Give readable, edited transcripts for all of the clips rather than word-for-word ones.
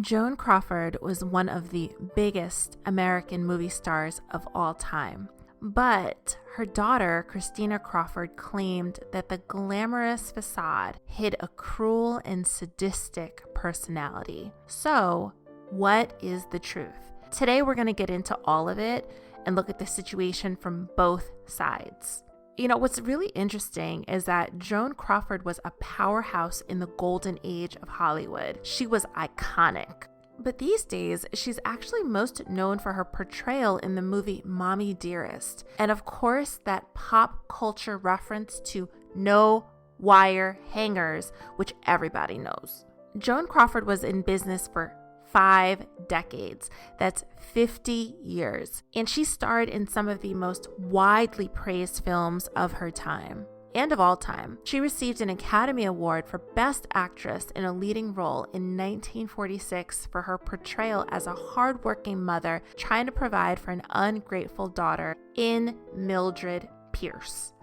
Joan Crawford was one of the biggest American movie stars of all time. But her daughter, Christina Crawford, claimed that the glamorous facade hid a cruel and sadistic personality. So, what is the truth? Today, we're going to get into all of it and look at the situation from both sides. You know, what's really interesting is that Joan Crawford was a powerhouse in the golden age of Hollywood. She was iconic. But these days, she's actually most known for her portrayal in the movie Mommy Dearest. And of course, that pop culture reference to no wire hangers, which everybody knows. Joan Crawford was in business for 5 decades. That's 50 years. And she starred in some of the most widely praised films of her time and of all time. She received an Academy Award for Best Actress in a Leading Role in 1946 for her portrayal as a hardworking mother trying to provide for an ungrateful daughter in Mildred Pierce.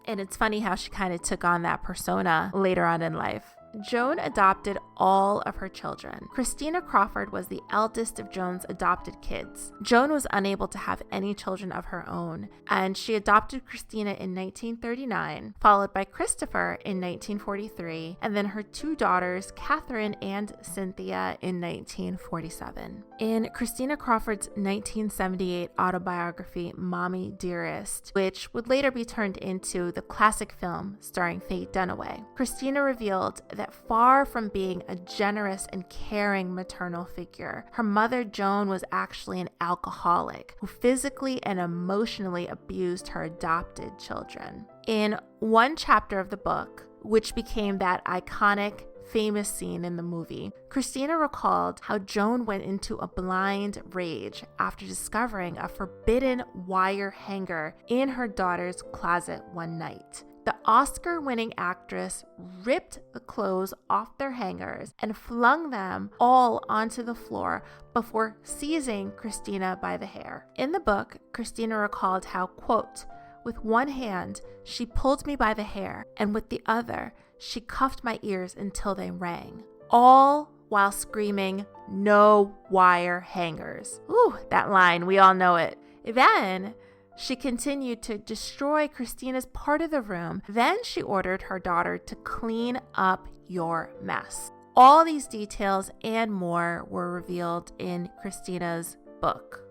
And it's funny how she kind of took on that persona later on in life. Joan adopted all of her children. Christina Crawford was the eldest of Joan's adopted kids. Joan was unable to have any children of her own, and she adopted Christina in 1939, followed by Christopher in 1943, and then her 2 daughters, Catherine and Cynthia, in 1947. In Christina Crawford's 1978 autobiography, Mommy Dearest, which would later be turned into the classic film starring Faye Dunaway, Christina revealed that far from being a generous and caring maternal figure, her mother Joan was actually an alcoholic who physically and emotionally abused her adopted children. In one chapter of the book, which became that iconic famous scene in the movie, Christina recalled how Joan went into a blind rage after discovering a forbidden wire hanger in her daughter's closet one night. The Oscar-winning actress ripped the clothes off their hangers and flung them all onto the floor before seizing Christina by the hair. In the book, Christina recalled how, quote, "With one hand, she pulled me by the hair, and with the other, she cuffed my ears until they rang, all while screaming, 'No wire hangers.'" Ooh, that line, we all know it. Then she continued to destroy Christina's part of the room. Then she ordered her daughter to clean up your mess. All these details and more were revealed in Christina's book.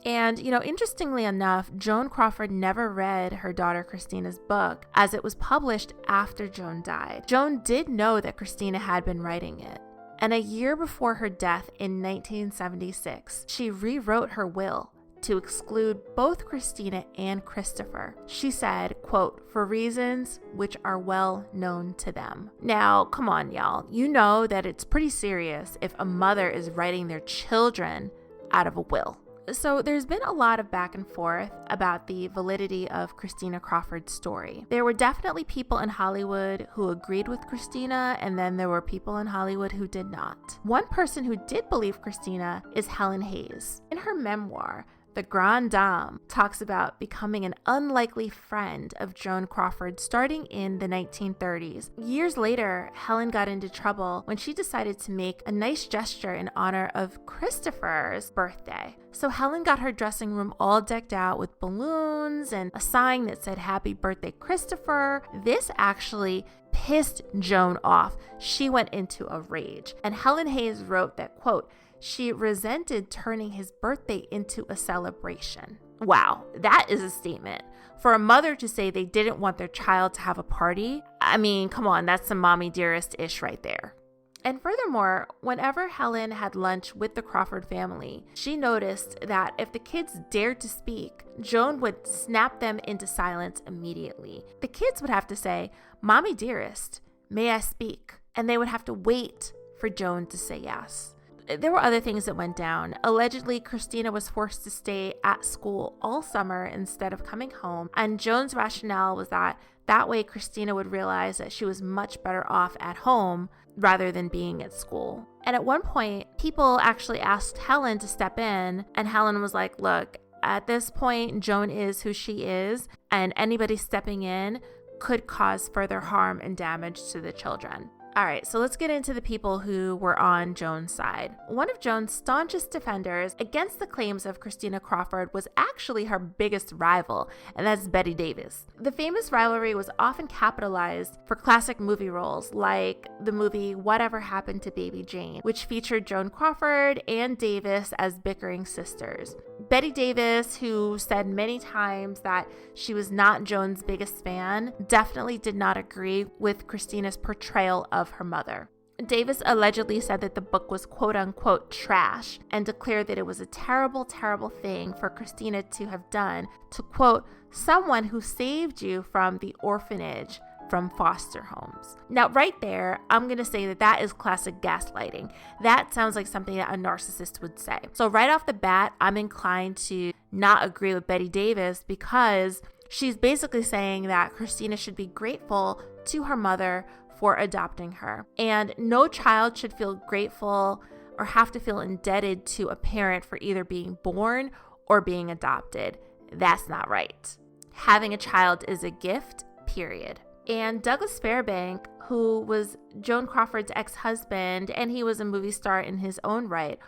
And, interestingly enough, Joan Crawford never read her daughter Christina's book as it was published after Joan died. Joan did know that Christina had been writing it. And a year before her death in 1976, she rewrote her will to exclude both Christina and Christopher. She said, quote, "For reasons which are well known to them." Now, come on, y'all. You know that it's pretty serious if a mother is writing their children out of a will. So there's been a lot of back and forth about the validity of Christina Crawford's story. There were definitely people in Hollywood who agreed with Christina, and then there were people in Hollywood who did not. One person who did believe Christina is Helen Hayes. In her memoir, The Grande Dame talks about becoming an unlikely friend of Joan Crawford starting in the 1930s. Years later, Helen got into trouble when she decided to make a nice gesture in honor of Christopher's birthday. So Helen got her dressing room all decked out with balloons and a sign that said "Happy Birthday, Christopher." This actually pissed Joan off. She went into a rage. And Helen Hayes wrote that, quote, "She resented turning his birthday into a celebration." Wow, that is a statement. For a mother to say they didn't want their child to have a party, I mean, come on, that's some Mommy Dearest-ish right there. And furthermore, whenever Helen had lunch with the Crawford family, she noticed that if the kids dared to speak, Joan would snap them into silence immediately. The kids would have to say, "Mommy Dearest, may I speak?" And they would have to wait for Joan to say yes. There were other things that went down. Allegedly, Christina was forced to stay at school all summer instead of coming home. And Joan's rationale was that way Christina would realize that she was much better off at home rather than being at school. And at one point, people actually asked Helen to step in. And Helen was like, "Look, at this point, Joan is who she is. And anybody stepping in could cause further harm and damage to the children." All right, so let's get into the people who were on Joan's side. One of Joan's staunchest defenders against the claims of Christina Crawford was actually her biggest rival, and that's Bette Davis. The famous rivalry was often capitalized for classic movie roles like the movie Whatever Happened to Baby Jane, which featured Joan Crawford and Davis as bickering sisters. Bette Davis, who said many times that she was not Joan's biggest fan, definitely did not agree with Christina's portrayal of her mother. Davis allegedly said that the book was quote-unquote trash and declared that it was a terrible, terrible thing for Christina to have done to, quote, someone who saved you from the orphanage from foster homes. Now, right there, I'm going to say that that is classic gaslighting. That sounds like something that a narcissist would say. So right off the bat, I'm inclined to not agree with Bette Davis because she's basically saying that Christina should be grateful to her mother for adopting her. And no child should feel grateful or have to feel indebted to a parent for either being born or being adopted. That's not right. Having a child is a gift, period. And Douglas Fairbank, who was Joan Crawford's ex-husband, and he was a movie star in his own right,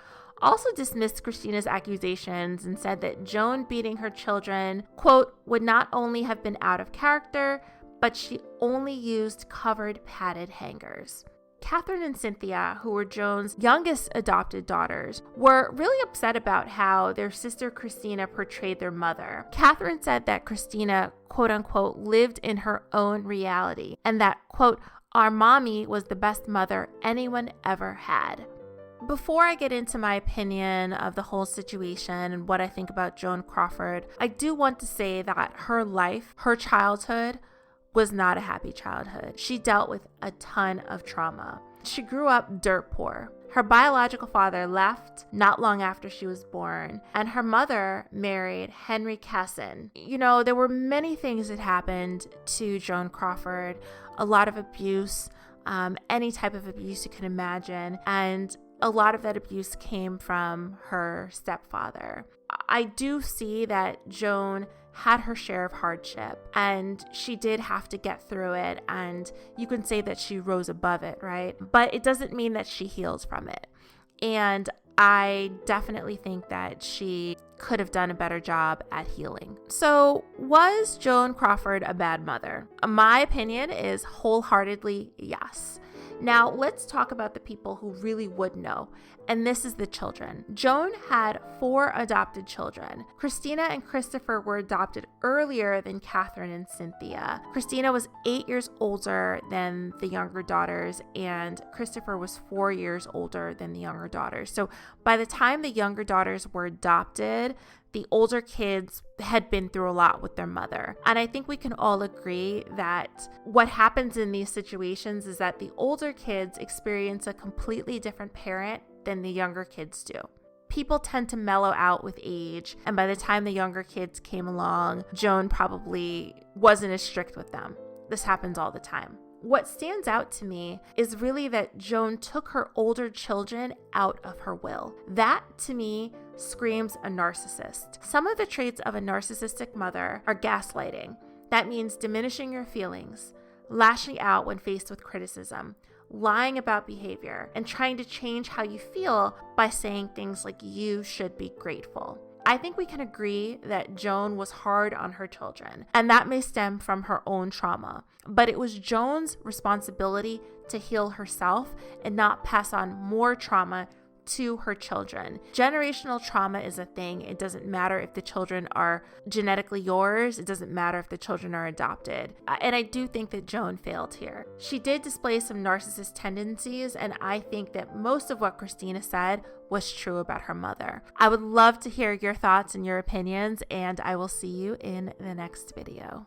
also dismissed Christina's accusations and said that Joan beating her children, quote, would not only have been out of character, but she only used covered padded hangers. Catherine and Cynthia, who were Joan's youngest adopted daughters, were really upset about how their sister Christina portrayed their mother. Catherine said that Christina, quote unquote, lived in her own reality and that, quote, our mommy was the best mother anyone ever had. Before I get into my opinion of the whole situation and what I think about Joan Crawford, I do want to say that her life, her childhood, was not a happy childhood. She dealt with a ton of trauma. She grew up dirt poor. Her biological father left not long after she was born, and her mother married Henry Casson. You know, there were many things that happened to Joan Crawford, a lot of abuse, any type of abuse you can imagine, and a lot of that abuse came from her stepfather. I do see that Joan had her share of hardship and she did have to get through it, and you can say that she rose above it, right? But it doesn't mean that she heals from it. And I definitely think that she could have done a better job at healing. So, was Joan Crawford a bad mother? My opinion is wholeheartedly yes. Now, let's talk about the people who really would know, and this is the children. Joan had 4 adopted children. Christina and Christopher were adopted earlier than Catherine and Cynthia. Christina was 8 years older than the younger daughters, and Christopher was 4 years older than the younger daughters. So by the time the younger daughters were adopted, the older kids had been through a lot with their mother. And I think we can all agree that what happens in these situations is that the older kids experience a completely different parent than the younger kids do. People tend to mellow out with age, and by the time the younger kids came along, Joan probably wasn't as strict with them. This happens all the time. What stands out to me is really that Joan took her older children out of her will. That, to me, screams a narcissist. Some of the traits of a narcissistic mother are gaslighting. That means diminishing your feelings, lashing out when faced with criticism, lying about behavior, and trying to change how you feel by saying things like you should be grateful. I think we can agree that Joan was hard on her children, and that may stem from her own trauma. But it was Joan's responsibility to heal herself and not pass on more trauma to her children. Generational trauma is a thing. It doesn't matter if the children are genetically yours. It doesn't matter if the children are adopted. And I do think that Joan failed here. She did display some narcissist tendencies, and I think that most of what Christina said was true about her mother. I would love to hear your thoughts and your opinions, and I will see you in the next video.